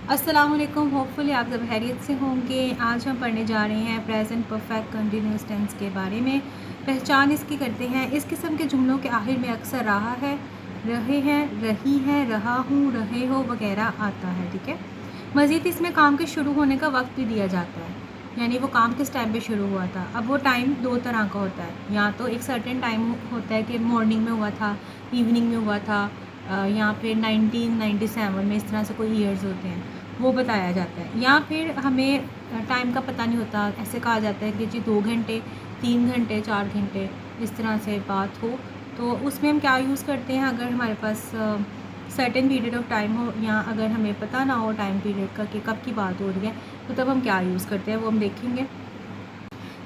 अस्सलाम वालेकुम। होपफुली आप सब खैरियत से होंगे। आज हम पढ़ने जा रहे हैं प्रेजेंट परफेक्ट कंटिन्यूस टेंस के बारे में। पहचान इसकी करते हैं। इस किस्म के जुमलों के आखिर में अक्सर रहा है, रहे हैं, रही हैं, रहा हूँ, रहे हो वगैरह आता है। ठीक है। मज़ीद इसमें काम के शुरू होने का वक्त भी दिया जाता है, यानी वो काम किस टाइम पे शुरू हुआ था। अब वो टाइम दो तरह का होता है, या तो एक सर्टेन टाइम होता है कि मॉर्निंग में हुआ था, इवनिंग में हुआ था, या फिर 1997 में, इस तरह से कोई ईयर्स होते हैं, वो बताया जाता है। या फिर हमें टाइम का पता नहीं होता, ऐसे कहा जाता है कि जी 2 घंटे, 3 घंटे, 4 घंटे, इस तरह से बात हो, तो उसमें हम क्या यूज़ करते हैं। अगर हमारे पास सर्टेन पीरियड ऑफ टाइम हो, या अगर हमें पता ना हो टाइम पीरियड का कि कब की बात हो रही है, तो तब हम क्या यूज़ करते हैं वो हम देखेंगे।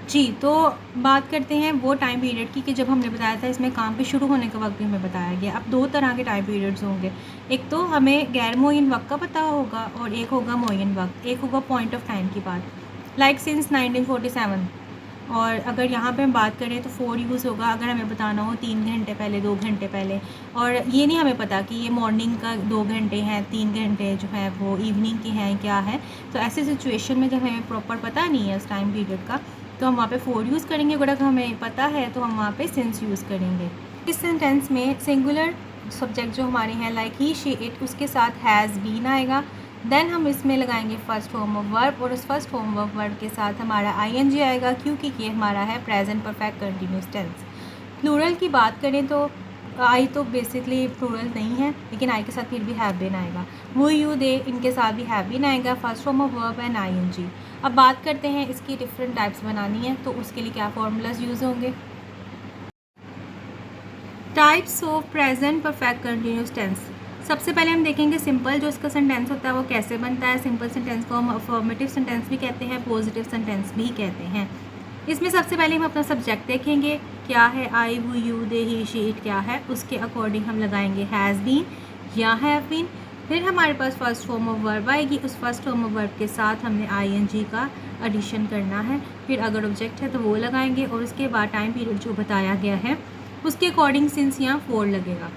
जी, तो बात करते हैं वो टाइम पीरियड की कि जब हमने बताया था इसमें काम के शुरू होने का वक्त भी हमें बताया गया। अब दो तरह के टाइम पीरियड्स होंगे, एक तो हमें गैर मुअय्यन वक्त का पता होगा और एक होगा मुअय्यन वक्त। एक होगा पॉइंट ऑफ टाइम की बात, लाइक सिंस 1947। और अगर यहाँ पे हम बात करें तो फोर यूज़ होगा अगर हमें बताना हो 3 घंटे पहले, 2 घंटे पहले। और ये नहीं हमें पता कि ये मॉर्निंग का 2 घंटे हैं, 3 घंटे जो है वो इवनिंग के हैं, क्या है। तो ऐसे सिचुएशन में जब हमें प्रॉपर पता नहीं है उस टाइम पीरियड का, तो हम वहाँ पे फोर यूज़ करेंगे। अगर हमें पता है तो हम वहाँ पे सिंस यूज़ करेंगे। इस सेंटेंस में सिंगुलर सब्जेक्ट जो हमारे हैं, लाइक ही, शी, इट, उसके साथ हैज़ बीन आएगा। देन हम इसमें लगाएंगे फर्स्ट फॉर्म ऑफ वर्ब, और उस फर्स्ट फॉर्म ऑफ वर्ब के साथ हमारा आईएनजी आएगा, क्योंकि ये हमारा है present perfect continuous tense. Plural की बात करें तो आई तो बेसिकली प्लूरल नहीं है, लेकिन आई के साथ फिर भी हैव बीन आएगा। वो, यू, दे, इनके साथ भी हैव बीन आएगा, first form of verb and I N G. अब बात करते हैं इसकी डिफरेंट टाइप्स बनानी है, तो उसके लिए क्या फॉर्मूलाज यूज़ होंगे। Types of present perfect continuous tense. सबसे पहले हम देखेंगे सिंपल जो इसका सेंटेंस होता है वो कैसे बनता है। सिंपल सेंटेंस को हम अफर्मेटिव सेंटेंस भी कहते हैं, पॉजिटिव सेंटेंस भी कहते हैं। इसमें सबसे पहले हम अपना सब्जेक्ट देखेंगे, क्या है, आई, वो, you, they, he, she, it क्या है, उसके अकॉर्डिंग हम लगाएंगे हैज़ बीन या हैव बीन। फिर हमारे पास फर्स्ट फॉर्म ऑफ वर्ब आएगी, उस फर्स्ट फॉर्म ऑफ वर्ब के साथ हमने आईएनजी का एडिशन करना है। फिर अगर ऑब्जेक्ट है तो वो लगाएंगे, और उसके बाद टाइम पीरियड जो बताया गया है उसके अकॉर्डिंग सिंस या फोर लगेगा।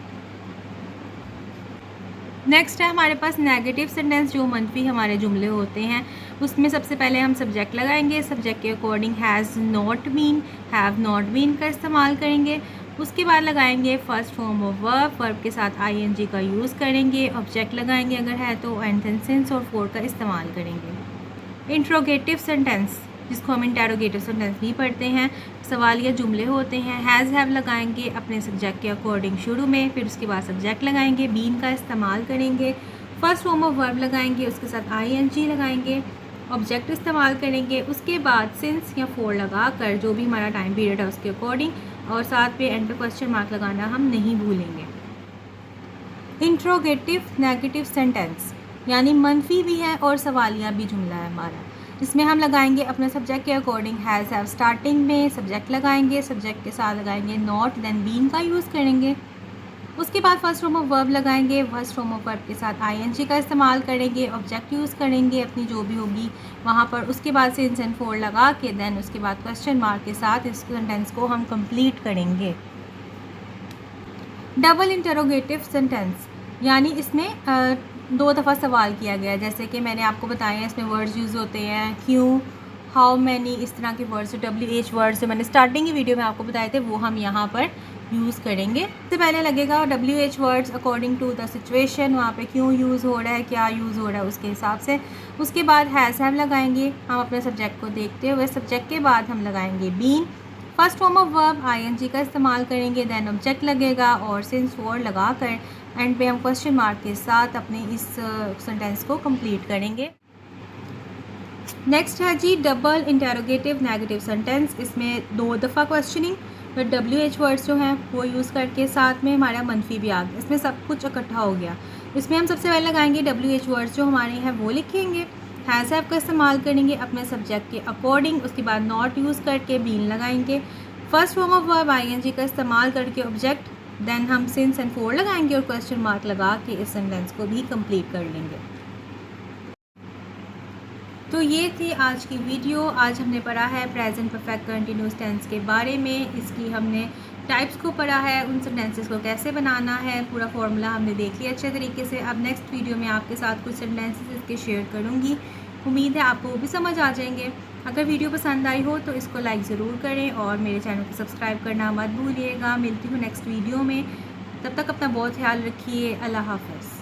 नेक्स्ट है हमारे पास नेगेटिव सेंटेंस, जो मनफी हमारे जुमले होते हैं। उसमें सबसे पहले हम सब्जेक्ट लगाएंगे, सब्जेक्ट के according has not been, have not been का इस्तेमाल करेंगे। उसके बाद लगाएंगे first form of verb, verb के साथ आईएनजी का यूज़ करेंगे, ऑब्जेक्ट लगाएंगे अगर है तो, एंड देन सिंस और फोर का इस्तेमाल करेंगे। इंट्रोगेटिव सेंटेंस, जिसको हम इंटेरोगेटिव सेंटेंस भी पढ़ते हैं, सवालिया जुमले होते हैं। हैज़ हैव लगाएंगे अपने सब्जेक्ट के अकॉर्डिंग शुरू में, फिर उसके बाद सब्जेक्ट लगाएंगे, बीन का इस्तेमाल करेंगे, फर्स्ट फॉर्म ऑफ वर्ब लगाएंगे, उसके साथ आईएनजी लगाएंगे, ऑब्जेक्ट इस्तेमाल करेंगे, उसके बाद सिंस या फोर लगा कर जो भी हमारा टाइम पीरियड है उसके अकॉर्डिंग, और साथ पे एंड पे क्वेश्चन मार्क लगाना हम नहीं भूलेंगे। इंट्रोगेटिव नेगेटिव सेंटेंस, यानी मनफी भी है और सवालिया भी जुमला है हमारा। इसमें हम लगाएंगे अपने सब्जेक्ट के अकॉर्डिंग हैज़ हैव, स्टार्टिंग में सब्जेक्ट लगाएंगे, सब्जेक्ट के साथ लगाएंगे नॉट, देन बीन का यूज़ करेंगे। उसके बाद फर्स्ट फॉर्म ऑफ वर्ब लगाएंगे, फर्स्ट फॉर्म ऑफ वर्ब के साथ आईएनजी का इस्तेमाल करेंगे, ऑब्जेक्ट यूज़ करेंगे अपनी जो भी होगी वहाँ पर। उसके बाद सिंस एंड फोर लगा के देन उसके बाद क्वेश्चन मार्क के साथ इस सेंटेंस को हम कंप्लीट करेंगे। डबल इंटरोगेटिव सेंटेंस, यानी इसमें दो दफ़ा सवाल किया गया, जैसे कि मैंने आपको बताया इसमें वर्ड्स यूज़ होते हैं, क्यों, हाउ मैनी, इस तरह के वर्ड्स, WH वर्ड्स जो मैंने स्टार्टिंग की वीडियो में आपको बताए थे वो हम यहाँ पर यूज़ करेंगे। सबसे पहले लगेगा WH words according to the situation, वहाँ पे क्यों यूज़ हो रहा है, क्या यूज़ हो रहा है उसके हिसाब से। उसके बाद हैज़ हैव लगाएंगे हम अपने सब्जेक्ट को देखते हुए, सब्जेक्ट के बाद हम लगाएंगे been, first form of verb I N G का इस्तेमाल करेंगे, देन ऑब्जेक्ट लगेगा, और सिंस फोर लगा कर एंड पे हम क्वेश्चन मार्क के साथ अपने इस सेंटेंस को कंप्लीट करेंगे। नेक्स्ट है जी डबल इंटेरोगेटिव नेगेटिव सेंटेंस। इसमें दो दफ़ा क्वेश्चनिंग, फिर WH वर्ड्स जो हैं वो यूज़ करके, साथ में हमारा मनफी भी आ गया, इसमें सब कुछ इकट्ठा हो गया। इसमें हम सबसे पहले लगाएंगे WH वर्ड्स जो हमारे हैं वो लिखेंगे, हैज़ हैव का इस्तेमाल करेंगे अपने सब्जेक्ट के अकॉर्डिंग, उसके बाद नॉट यूज़ करके बीन लगाएंगे, first form of verb I N G का इस्तेमाल करके ऑब्जेक्ट, देन हम सिंस एंड फोर लगाएंगे और क्वेश्चन मार्क लगा के इस सेंटेंस को भी कंप्लीट कर लेंगे। तो ये थी आज की वीडियो। आज हमने पढ़ा है प्रेजेंट परफेक्ट कंटिन्यूस टेंस के बारे में। इसकी हमने टाइप्स को पढ़ा है, उन सेंटेंसेस को कैसे बनाना है, पूरा फार्मूला हमने देख लिया अच्छे तरीके से। अब नेक्स्ट वीडियो में आपके साथ कुछ सेंटेंसेस इसके शेयर करूँगी। उम्मीद है आपको वो भी समझ आ जाएंगे। अगर वीडियो पसंद आई हो तो इसको लाइक ज़रूर करें और मेरे चैनल को सब्सक्राइब करना मत भूलिएगा। मिलती हूँ नेक्स्ट वीडियो में, तब तक अपना बहुत ख्याल रखिए। अल्लाह हाफ़िज़।